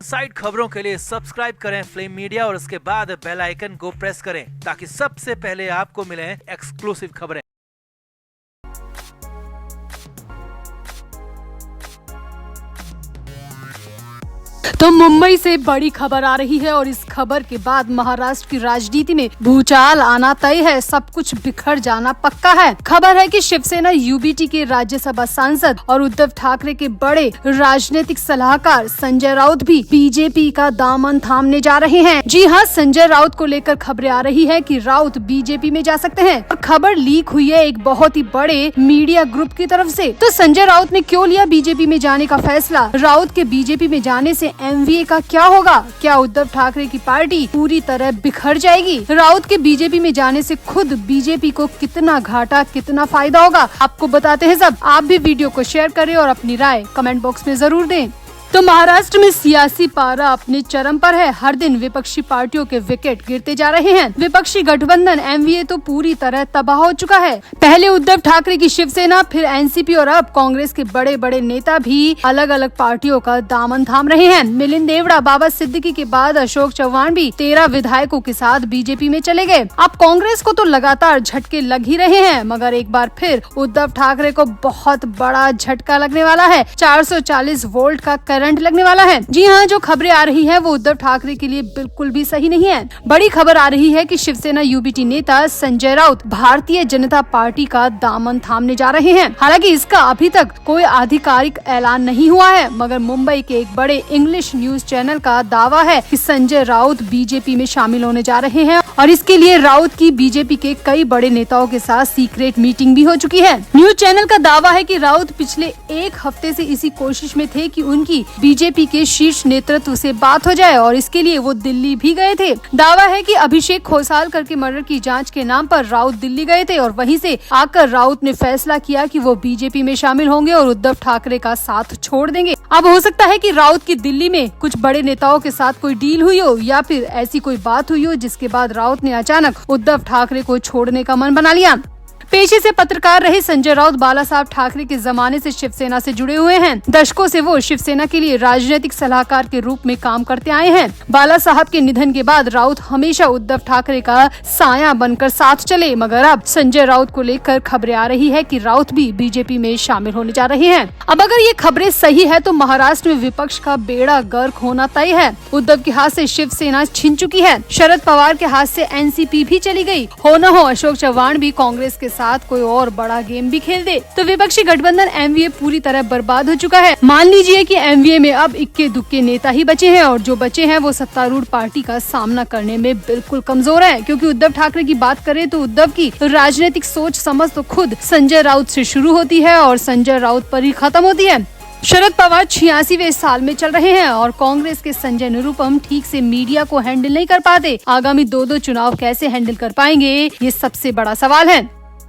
Side खबरों के लिए सब्सक्राइब करें फ्लेम मीडिया और उसके बाद बेल आइकन को प्रेस करें ताकि सबसे पहले आपको मिले एक्सक्लूसिव खबरें। तो मुंबई से बड़ी खबर आ रही है और इस खबर के बाद महाराष्ट्र की राजनीति में भूचाल आना तय है, सब कुछ बिखर जाना पक्का है। खबर है कि शिवसेना यूबीटी के राज्यसभा सांसद और उद्धव ठाकरे के बड़े राजनीतिक सलाहकार संजय राउत भी बीजेपी का दामन थामने जा रहे हैं। जी हाँ, संजय राउत को लेकर खबरें आ रही है कि राउत बीजेपी में जा सकते हैं और खबर लीक हुई है एक बहुत ही बड़े मीडिया ग्रुप की तरफ से। तो संजय राउत ने क्यों लिया बीजेपी में जाने का फैसला? राउत के बीजेपी में जाने से एमवीए का क्या होगा? क्या उद्धव ठाकरे की पार्टी पूरी तरह बिखर जाएगी? राउत के बीजेपी में जाने से खुद बीजेपी को कितना घाटा कितना फायदा होगा, आपको बताते हैं सब। आप भी वीडियो को शेयर करें और अपनी राय कमेंट बॉक्स में जरूर दें। तो महाराष्ट्र में सियासी पारा अपने चरम पर है। हर दिन विपक्षी पार्टियों के विकेट गिरते जा रहे हैं। विपक्षी गठबंधन एमवीए तो पूरी तरह तबाह हो चुका है। पहले उद्धव ठाकरे की शिवसेना, फिर एनसीपी और अब कांग्रेस के बड़े बड़े नेता भी अलग अलग पार्टियों का दामन थाम रहे हैं। मिलिंद देवड़ा, बाबा सिद्दीकी के बाद अशोक चव्हाण भी 13 विधायकों के साथ बीजेपी में चले गए। अब कांग्रेस को तो लगातार झटके लग ही रहे हैं, मगर एक बार फिर उद्धव ठाकरे को बहुत बड़ा झटका लगने वाला है। 440 वोल्ट का करंट लगने वाला है। जी हाँ, जो खबरें आ रही है वो उद्धव ठाकरे के लिए बिल्कुल भी सही नहीं है। बड़ी खबर आ रही है कि शिवसेना यूबीटी नेता संजय राउत भारतीय जनता पार्टी का दामन थामने जा रहे हैं। हालांकि इसका अभी तक कोई आधिकारिक ऐलान नहीं हुआ है, मगर मुंबई के एक बड़े इंग्लिश न्यूज चैनल का दावा है कि संजय राउत बीजेपी में शामिल होने जा रहे हैं और इसके लिए राउत की बीजेपी के कई बड़े नेताओं के साथ सीक्रेट मीटिंग भी हो चुकी है। न्यूज चैनल का दावा है कि राउत पिछले एक हफ्ते से इसी कोशिश में थे कि उनकी बीजेपी के शीर्ष नेतृत्व से बात हो जाए और इसके लिए वो दिल्ली भी गए थे। दावा है कि अभिषेक खोसालकर के मर्डर की जांच के नाम पर राउत दिल्ली गए थे और वहीं से आकर राउत ने फैसला किया कि वो बीजेपी में शामिल होंगे और उद्धव ठाकरे का साथ छोड़ देंगे। अब हो सकता है कि राउत की दिल्ली में कुछ बड़े नेताओं के साथ कोई डील हुई हो या फिर ऐसी कोई बात हुई हो जिसके बाद राउत ने अचानक उद्धव ठाकरे को छोड़ने का मन बना लिया। पेशे से पत्रकार रहे संजय राउत बाला साहब ठाकरे के जमाने से शिवसेना से जुड़े हुए हैं। दशकों से वो शिवसेना के लिए राजनीतिक सलाहकार के रूप में काम करते आए हैं। बाला साहब के निधन के बाद राउत हमेशा उद्धव ठाकरे का साया बनकर साथ चले, मगर अब संजय राउत को लेकर खबरें आ रही है कि राउत भी बीजेपी में शामिल होने जा रहे हैं। अब अगर ये खबरें सही है तो महाराष्ट्र में विपक्ष का बेड़ा गर्क होना तय है। उद्धव के हाथ से शिवसेना छिन चुकी है, शरद पवार के हाथ से एनसीपी भी चली गई। हो न हो अशोक चव्हाण भी कांग्रेस के साथ कोई और बड़ा गेम भी खेल दे तो विपक्षी गठबंधन एमवीए पूरी तरह बर्बाद हो चुका है। मान लीजिए कि एमवीए में अब इक्के दुक्के नेता ही बचे हैं और जो बचे हैं वो सत्तारूढ़ पार्टी का सामना करने में बिल्कुल कमजोर है, क्योंकि उद्धव ठाकरे की बात करें तो उद्धव की राजनीतिक सोच समझ तो खुद संजय राउत से शुरू होती है और संजय राउत पर ही खत्म होती है। शरद पवार 86वें साल में चल रहे हैं और कांग्रेस के संजय निरुपम ठीक से मीडिया को हैंडल नहीं कर पाते। आगामी 2 चुनाव कैसे हैंडल कर पाएंगे, ये सबसे बड़ा सवाल है।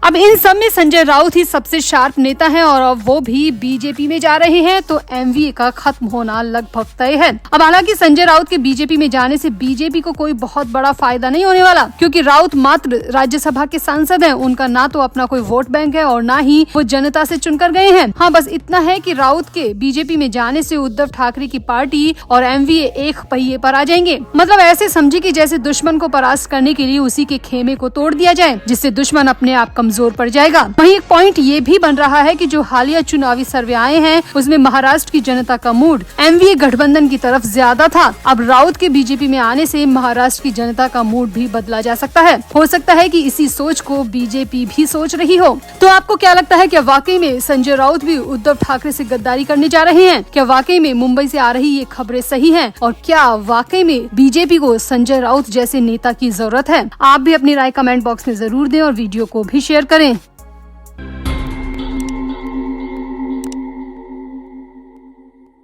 अब इन सब में संजय राउत ही सबसे शार्प नेता हैं और अब वो भी बीजेपी में जा रहे हैं, तो एमवीए का खत्म होना लगभग तय है। अब हालांकि संजय राउत के बीजेपी में जाने से बीजेपी को कोई बहुत बड़ा फायदा नहीं होने वाला, क्योंकि राउत मात्र राज्यसभा के सांसद हैं। उनका ना तो अपना कोई वोट बैंक है और ना ही वो जनता से चुनकर गए हैं। हाँ, बस इतना है कि राउत के बीजेपी में जाने से उद्धव ठाकरे की पार्टी और एमवीए एक पहिए पर आ जाएंगे। मतलब ऐसे समझे कि जैसे दुश्मन को परास्त करने के लिए उसी के खेमे को तोड़ दिया जाए, जिससे दुश्मन अपने आप कमजोर पड़ जाएगा। वहीं एक पॉइंट ये भी बन रहा है कि जो हालिया चुनावी सर्वे आए हैं उसमें महाराष्ट्र की जनता का मूड एमवीए गठबंधन की तरफ ज्यादा था। अब राउत के बीजेपी में आने से महाराष्ट्र की जनता का मूड भी बदला जा सकता है। हो सकता है कि इसी सोच को बीजेपी भी सोच रही हो। तो आपको क्या लगता है, क्या वाकई में संजय राउत भी उद्धव ठाकरे से गद्दारी करने जा रहे हैं? क्या वाकई में मुंबई से आ रही ये खबरें सही हैं? और क्या वाकई में बीजेपी को संजय राउत जैसे नेता की जरूरत है? आप भी अपनी राय कमेंट बॉक्स में जरूर दें और वीडियो को भी शेयर करें।